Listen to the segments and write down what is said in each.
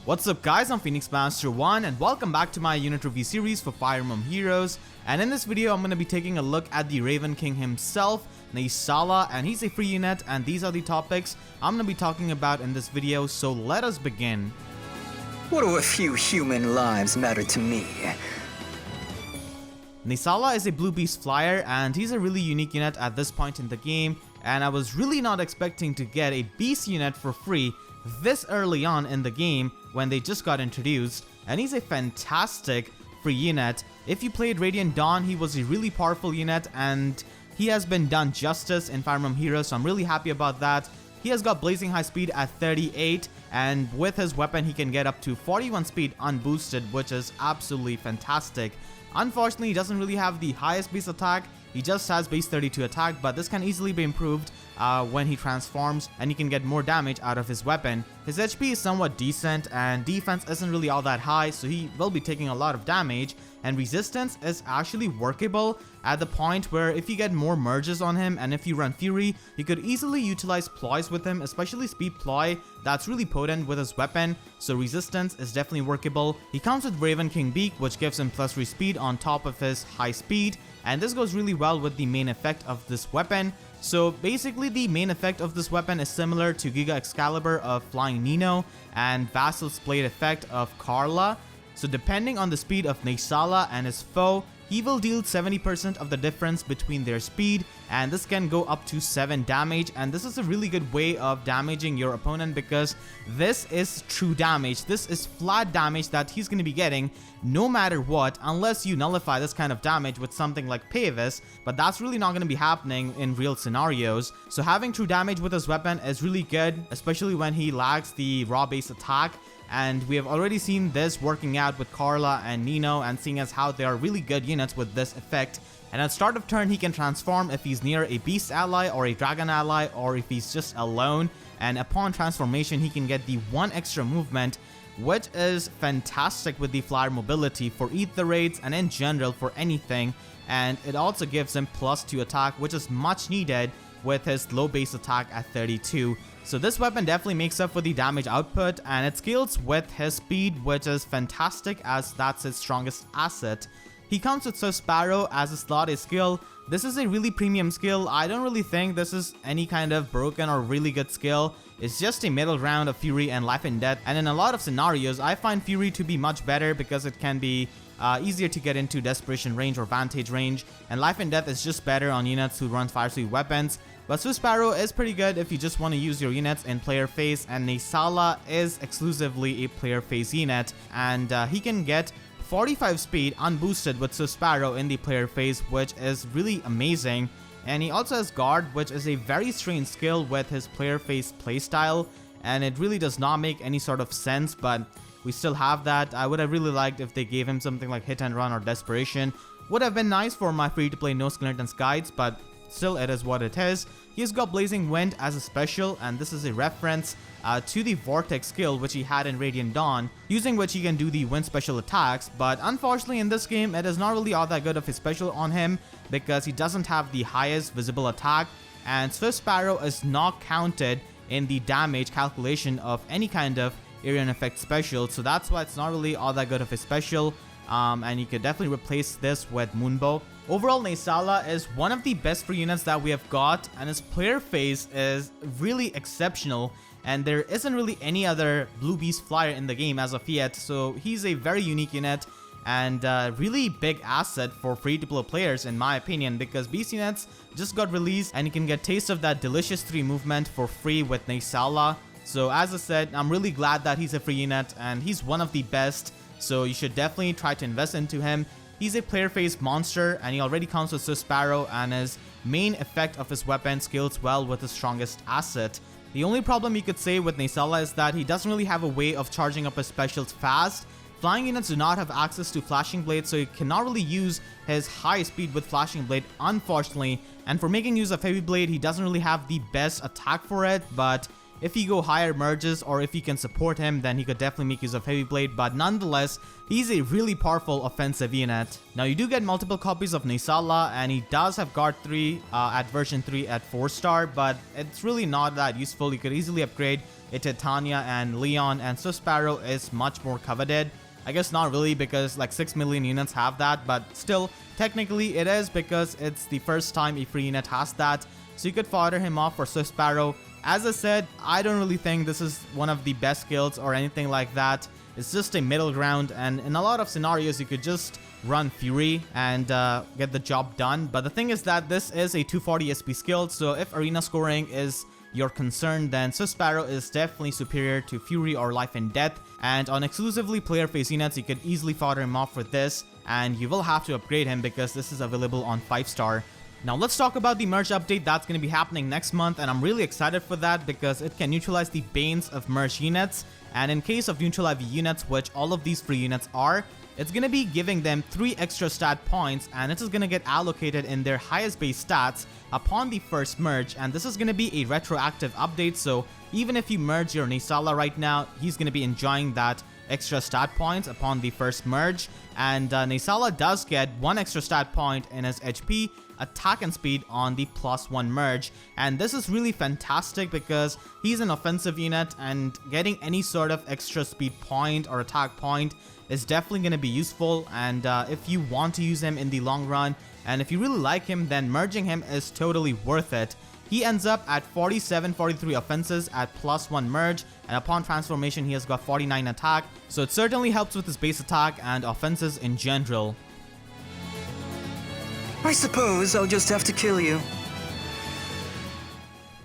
What's up guys, I'm Phoenix Master 1 and welcome back to my unit review series for Fire Emblem Heroes. And in this video I'm going to be taking a look at the Raven King himself, Naesala, and he's a free unit, and these are the topics I'm going to be talking about in this video, so let us begin. What do a few human lives matter to me? Naesala is a blue beast flyer and he's a really unique unit at this point in the game, and I was really not expecting to get a beast unit for free this early on in the game when they just got introduced, and he's a fantastic free unit. If you played Radiant Dawn, he was a really powerful unit and he has been done justice in Fire Emblem Heroes, so I'm really happy about that. He has got blazing high speed at 38, and with his weapon he can get up to 41 speed unboosted, which is absolutely fantastic. Unfortunately, he doesn't really have the highest base attack, he just has base 32 attack, but this can easily be improved when he transforms and he can get more damage out of his weapon. His HP is somewhat decent and defense isn't really all that high, so he will be taking a lot of damage, and resistance is actually workable at the point where if you get more merges on him and if you run Fury, you could easily utilize ploys with him, especially speed ploy. That's really potent with his weapon, so resistance is definitely workable. He comes with Raven King Beak, which gives him +3 speed on top of his high speed, and this goes really well with the main effect of this weapon. So basically the main effect of this weapon is similar to Giga Excalibur of Flying Nino and Vassal's Blade effect of Carla. So depending on the speed of Naesala and his foe, he will deal 70% of the difference between their speed, and this can go up to 7 damage, and this is a really good way of damaging your opponent because this is true damage. This is flat damage that he's going to be getting no matter what, unless you nullify this kind of damage with something like Pavis, but that's really not going to be happening in real scenarios. So having true damage with his weapon is really good, especially when he lacks the raw base attack. And we have already seen this working out with Carla and Nino, and seeing as how they are really good units with this effect. And at start of turn he can transform if he's near a beast ally or a dragon ally, or if he's just alone, and upon transformation he can get the 1 extra movement, which is fantastic with the flyer mobility for ether raids and in general for anything. And it also gives him +2 attack, which is much needed with his low base attack at 32. So this weapon definitely makes up for the damage output, and it scales with his speed, which is fantastic as that's his strongest asset. He comes with Swift Sparrow as a slot A skill. This is a really premium skill. I don't really think this is any kind of broken or really good skill. It's just a middle ground of Fury and Life and Death, and in a lot of scenarios I find Fury to be much better because it can be easier to get into Desperation range or Vantage range, and Life and Death is just better on units who run fire speed weapons. But Swift Sparrow is pretty good if you just want to use your units in player phase, and Naesala is exclusively a player phase unit, and he can get 45 speed unboosted with Swift Sparrow in the player phase, which is really amazing. And he also has Guard, which is a very strange skill with his player phase playstyle, and it really does not make any sort of sense, but we still have that. I would have really liked if they gave him something like Hit and Run or Desperation. Would have been nice for my free-to-play no skeletons guides, but still it is what it is. He's got Blazing Wind as a special, and this is a reference to the Vortex skill which he had in Radiant Dawn, using which he can do the wind special attacks. But unfortunately in this game it is not really all that good of a special on him because he doesn't have the highest visible attack, and Swift Sparrow is not counted in the damage calculation of any kind of Area effect special, so that's why it's not really all that good of a special. And you could definitely replace this with Moonbow. Overall, Naesala is one of the best free units that we have got, and his player phase is really exceptional, and there isn't really any other blue beast flyer in the game as of yet, so he's a very unique unit and really big asset for free-to-play players in my opinion, because beast units just got released and you can get taste of that delicious 3 movement for free with Naesala. So as I said, I'm really glad that he's a free unit and he's one of the best, so you should definitely try to invest into him. He's a player phase monster and he already comes with Swift Sparrow, and his main effect of his weapon scales well with his strongest asset. The only problem you could say with Naesala is that he doesn't really have a way of charging up his specials fast. Flying units do not have access to Flashing Blade, so he cannot really use his high speed with Flashing Blade, unfortunately. And for making use of Heavy Blade, he doesn't really have the best attack for it, but if you go higher merges or if you can support him, then he could definitely make use of Heavy Blade, but nonetheless, he's a really powerful offensive unit. Now you do get multiple copies of Naesala, and he does have Guard 3 at version 3 at 4-star, but it's really not that useful. You could easily upgrade it to Tanya and Leon, and Swift Sparrow is much more coveted. I guess not really, because like 6 million units have that, but still, technically it is because it's the first time a free unit has that. So you could fodder him off for Swift Sparrow. As I said, I don't really think this is one of the best skills or anything like that. It's just a middle ground, and in a lot of scenarios you could just run Fury and get the job done. But the thing is that this is a 240 SP skill, so if arena scoring is your concern, then Swift Sparrow is definitely superior to Fury or Life and Death. And on exclusively player face units, you could easily fodder him off with this, and you will have to upgrade him because this is available on 5-star. Now let's talk about the merge update that's going to be happening next month, and I'm really excited for that because it can neutralize the Banes of merge units. And in case of neutral IV units, which all of these free units are, it's going to be giving them 3 extra stat points, and it is going to get allocated in their highest base stats upon the first merge. And this is going to be a retroactive update, so even if you merge your Naesala right now, he's going to be enjoying that extra stat points upon the first merge. And Naesala does get 1 extra stat point in his HP, attack and speed on the +1 merge, and this is really fantastic because he's an offensive unit, and getting any sort of extra speed point or attack point is definitely going to be useful. And if you want to use him in the long run, and if you really like him, then merging him is totally worth it. He ends up at 47-43 offenses at +1 merge, and upon transformation he has got 49 attack, so it certainly helps with his base attack and offenses in general. I suppose I'll just have to kill you.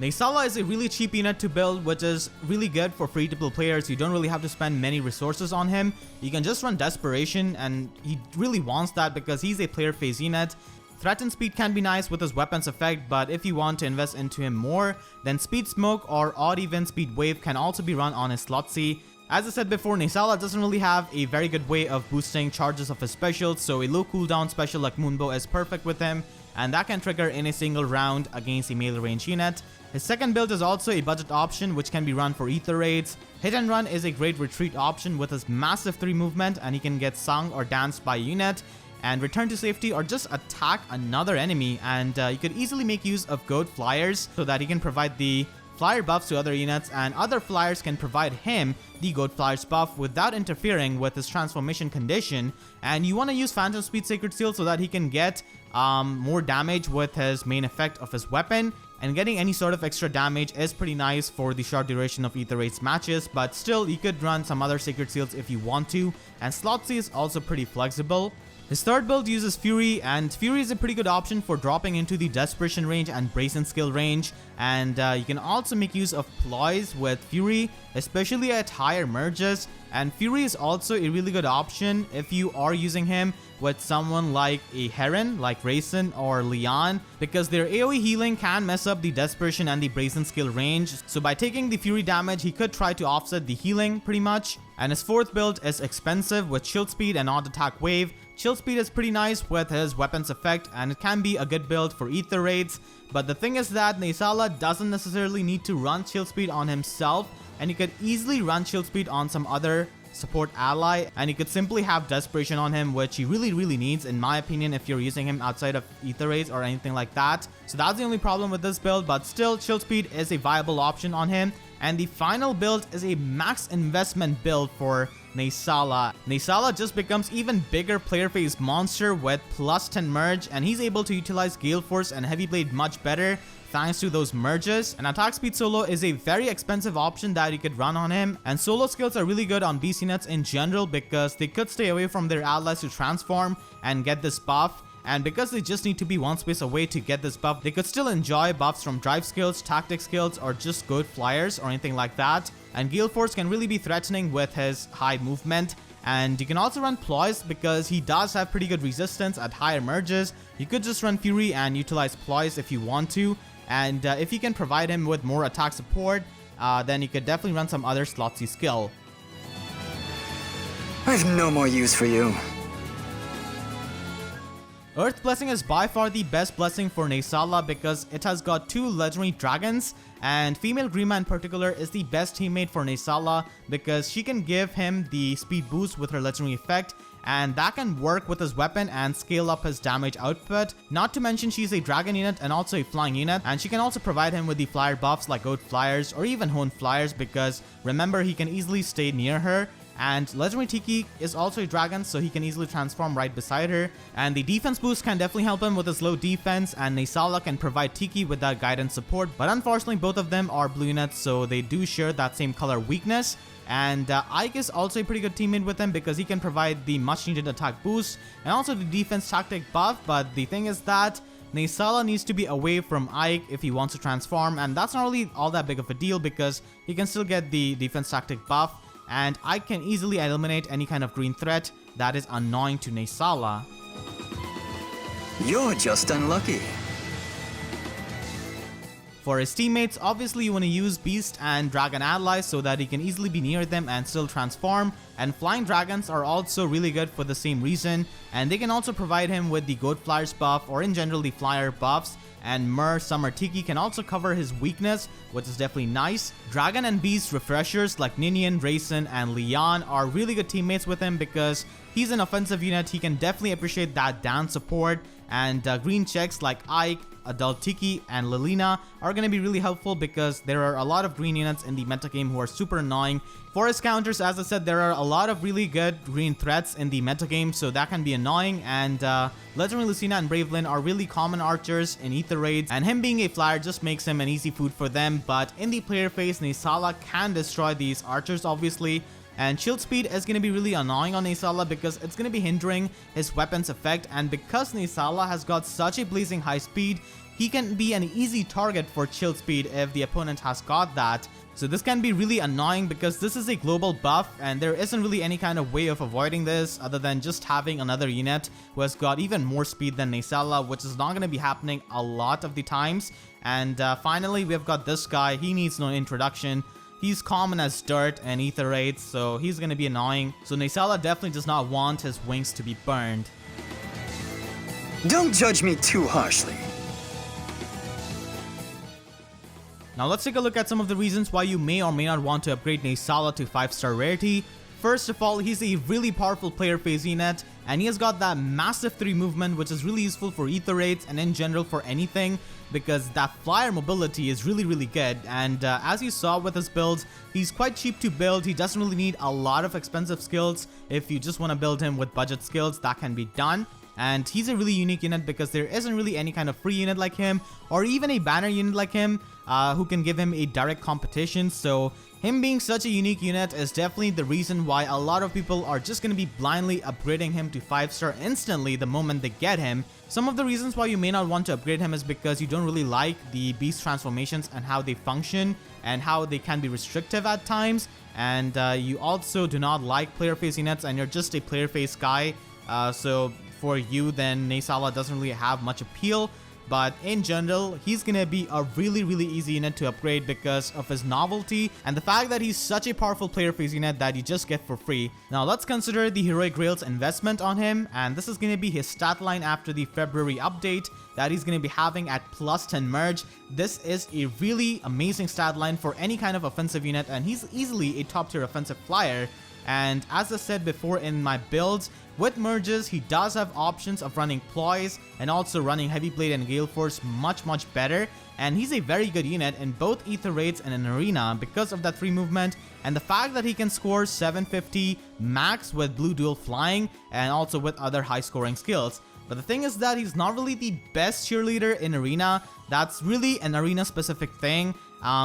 Naesala is a really cheap unit to build, which is really good for free-to-play players. You don't really have to spend many resources on him. You can just run Desperation, and he really wants that because he's a player phase unit. Threaten speed can be nice with his weapons effect, but if you want to invest into him more, then Speed Smoke or Odd Even Speed Wave can also be run on his slot C. As I said before, Naesala doesn't really have a very good way of boosting charges of his specials, so a low cooldown special like Moonbow is perfect with him, and that can trigger in a single round against a melee range unit. His second build is also a budget option which can be run for ether raids. Hit and Run is a great retreat option with his massive 3 movement, and he can get sung or danced by a unit and return to safety or just attack another enemy. And you could easily make use of goat flyers so that he can provide the flyer buffs to other units, and other flyers can provide him the goat flyers buff without interfering with his transformation condition. And you want to use Phantom Speed Sacred Seal so that he can get more damage with his main effect of his weapon, and getting any sort of extra damage is pretty nice for the short duration of ether raids matches. But still, you could run some other Sacred Seals if you want to, and Slot C is also pretty flexible. His third build uses Fury, and Fury is a pretty good option for dropping into the Desperation range and Brazen skill range. And you can also make use of Ploys with Fury, especially at higher merges. And Fury is also a really good option if you are using him with someone like a Heron, like Raisin or Leon, because their AoE healing can mess up the Desperation and the Brazen skill range. So by taking the Fury damage, he could try to offset the healing pretty much. And his fourth build is expensive with Shield Speed and Odd Attack Wave. Shield Speed is pretty nice with his weapons effect, and it can be a good build for ether raids. But the thing is that Naesala doesn't necessarily need to run Shield Speed on himself, and you could easily run Shield Speed on some other support ally, and you could simply have Desperation on him, which he really needs in my opinion if you're using him outside of ether raids or anything like that. So that's the only problem with this build, but still Shield Speed is a viable option on him. And the final build is a max investment build for Naesala. Naesala just becomes even bigger player phase monster with +10 merge, and he's able to utilize Gale Force and Heavy Blade much better thanks to those merges. And attack speed solo is a very expensive option that you could run on him, and solo skills are really good on beast units in general because they could stay away from their allies to transform and get this buff. And because they just need to be one space away to get this buff, they could still enjoy buffs from drive skills, tactic skills, or just good flyers or anything like that. And Gale Force can really be threatening with his high movement. And you can also run Ploys because he does have pretty good resistance at higher merges. You could just run Fury and utilize Ploys if you want to. And if you can provide him with more attack support, then you could definitely run some other Slot C skill. I've no more use for you. Earth Blessing is by far the best blessing for Naesala because it has got 2 legendary dragons, and female Grima in particular is the best teammate for Naesala because she can give him the speed boost with her legendary effect, and that can work with his weapon and scale up his damage output. Not to mention she's a dragon unit and also a flying unit, and she can also provide him with the flyer buffs like goat flyers or even hone flyers because remember he can easily stay near her. And legendary Tiki is also a dragon, so he can easily transform right beside her. And the defense boost can definitely help him with his low defense, and Naesala can provide Tiki with that guidance support. But unfortunately, both of them are blue units, so they do share that same color weakness. And Ike is also a pretty good teammate with him because he can provide the much needed attack boost and also the defense tactic buff. But the thing is that Naesala needs to be away from Ike if he wants to transform, and that's not really all that big of a deal because he can still get the defense tactic buff. And I can easily eliminate any kind of green threat that is annoying to Naesala. You're just unlucky. For his teammates, obviously you want to use Beast and Dragon allies so that he can easily be near them and still transform. And Flying Dragons are also really good for the same reason, and they can also provide him with the Goat Flyers buff or in general the Flyer buffs. And Mer Summer Tiki can also cover his weakness, which is definitely nice. Dragon and Beast refreshers like Ninian, Rayson, and Leon are really good teammates with him because he's an offensive unit. He can definitely appreciate that down support. And green checks like Ike, Adult Tiki, and Lilina are going to be really helpful because there are a lot of green units in the metagame who are super annoying. For his counters, as I said, there are a lot of really good green threats in the metagame, so that can be annoying. And Legendary Lucina and Bravelyn are really common archers in Ether raids, and him being a flyer just makes him an easy food for them. But in the player phase, Naesala can destroy these archers, obviously. And shield speed is going to be really annoying on Naesala because it's going to be hindering his weapon's effect, and because Naesala has got such a blazing high speed, he can be an easy target for shield speed if the opponent has got that. So this can be really annoying because this is a global buff and there isn't really any kind of way of avoiding this other than just having another unit who has got even more speed than Naesala, which is not going to be happening a lot of the times. And finally, we've got this guy. He needs no introduction. He's common as dirt and ether raids, so he's going to be annoying. So Naesala definitely does not want his wings to be burned. Don't judge me too harshly. Now let's take a look at some of the reasons why you may or may not want to upgrade Naesala to 5-star rarity. First of all, he's a really powerful player phase unit, and he has got that massive 3 movement, which is really useful for ether raids and in general for anything, because that flyer mobility is really good. And as you saw with his builds, he's quite cheap to build. He doesn't really need a lot of expensive skills. If you just want to build him with budget skills, that can be done. And he's a really unique unit because there isn't really any kind of free unit like him or even a banner unit like him who can give him a direct competition. So him being such a unique unit is definitely the reason why a lot of people are just going to be blindly upgrading him to 5-star instantly the moment they get him. Some of the reasons why you may not want to upgrade him is because you don't really like the beast transformations and how they function and how they can be restrictive at times. And you also do not like player phase units and you're just a player phase guy. So for you, then Naesala doesn't really have much appeal. But in general, he's gonna be a really easy unit to upgrade because of his novelty and the fact that he's such a powerful player phase unit that you just get for free. Now let's consider the Heroic Grails investment on him, and this is gonna be his stat line after the February update that he's gonna be having at plus 10 merge. This is a really amazing stat line for any kind of offensive unit, and he's easily a top tier offensive flyer. And as I said before in my builds, with merges, he does have options of running Ploys and also running Heavy Blade and Gale Force much better. And he's a very good unit in both Ether Raids and in Arena because of that 3 movement and the fact that he can score 750 max with Blue Dual Flying and also with other high scoring skills. But the thing is that he's not really the best cheerleader in Arena. That's really an Arena specific thing.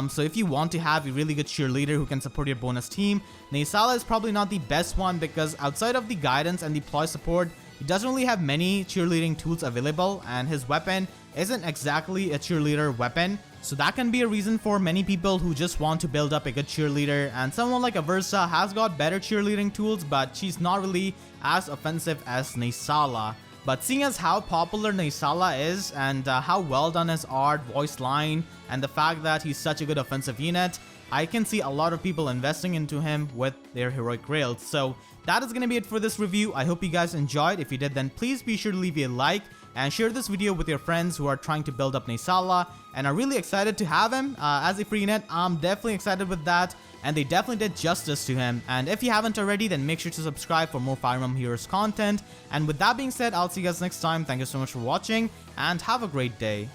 So if you want to have a really good cheerleader who can support your bonus team, Naesala is probably not the best one because outside of the guidance and the ploy support, he doesn't really have many cheerleading tools available, and his weapon isn't exactly a cheerleader weapon. So that can be a reason for many people who just want to build up a good cheerleader, and someone like Aversa has got better cheerleading tools, but she's not really as offensive as Naesala. But seeing as how popular Naesala is and how well done his art, voice line, and the fact that he's such a good offensive unit, I can see a lot of people investing into him with their Heroic Grails. So that is going to be it for this review. I hope you guys enjoyed. If you did, then please be sure to leave a like. and share this video with your friends who are trying to build up Naesala and are really excited to have him as a free unit. I'm definitely excited with that, and they definitely did justice to him. And if you haven't already, then make sure to subscribe for more Fire Emblem Heroes content. And with that being said, I'll see you guys next time. Thank you so much for watching, and have a great day.